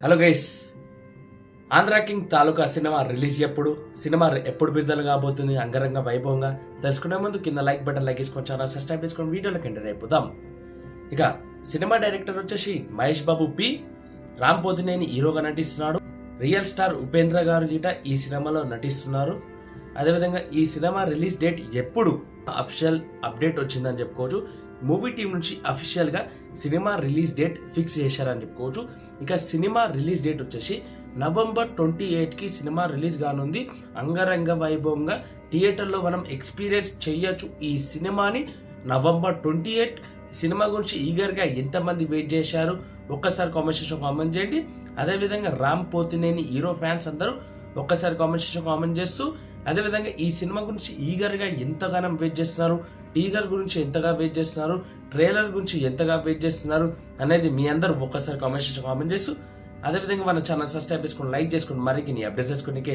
Hello guys, Andhra king తాలూకా cinema release cinema ఎప్పుడు విడుదల కాబోతుంది అంగరంగ వైభవంగా తెలుసుకునే ముందు కింద లైక్ బటన్ లైక్ చేసుకొని ఛానల్ సబ్స్క్రైబ్ చేసుకొని వీడియోలోకి ఎంటర్ అయిపోదాం. ఇక సినిమా డైరెక్టర్ వచ్చేసి మహేష్ బాబు పి. రామ్ పోతినేని హీరోగా నటిస్తున్నాడు. రియల్ స్టార్ ఉపేంద్ర గారు గిట ఈ సినిమాలో నటిస్తున్నారు. అదేవిధంగా ఈ సినిమా రిలీజ్ డేట్ ఎప్పుడు అఫీషియల్ అప్డేట్ వచ్చిందని చెప్పుకోవచ్చు. మూవీ టీం నుంచి అఫీషియల్గా సినిమా రిలీజ్ డేట్ ఫిక్స్ చేశారని చెప్పుకోవచ్చు. ఇక సినిమా రిలీజ్ డేట్ వచ్చేసి November 28కి సినిమా రిలీజ్ కానుంది. అంగరంగ వైభవంగా థియేటర్లో మనం ఎక్స్పీరియన్స్ చేయొచ్చు ఈ సినిమాని. November 28 సినిమా గురించి ఈగర్గా ఎంతమంది వెయిట్ చేశారు ఒక్కసారి కామెంట్ సెక్షన్ కామెంట్ చేయండి. అదేవిధంగా రామ్ పోతినేని హీరో ఫ్యాన్స్ అందరూ ఒక్కసారి కామెంట్ సెక్షన్ కామెంట్ చేస్తూ, అదేవిధంగా ఈ సినిమా గురించి ఈగర్గా ఎంతగానో వెయిట్ చేస్తున్నారు, టీజర్ గురించి ఎంతగా వెయిట్ చేస్తున్నారు, ట్రైలర్ గురించి ఎంతగా వెయిట్ చేస్తున్నారు అనేది మీ అందరూ ఒక్కసారి కామెంట్ సెక్షన్ కామెంట్ చేస్తూ, అదేవిధంగా మన ఛానల్ సబ్స్క్రైబ్ చేసుకొని లైక్ చేసుకొని మరిన్ని అప్డేట్స్ చేసుకోనికి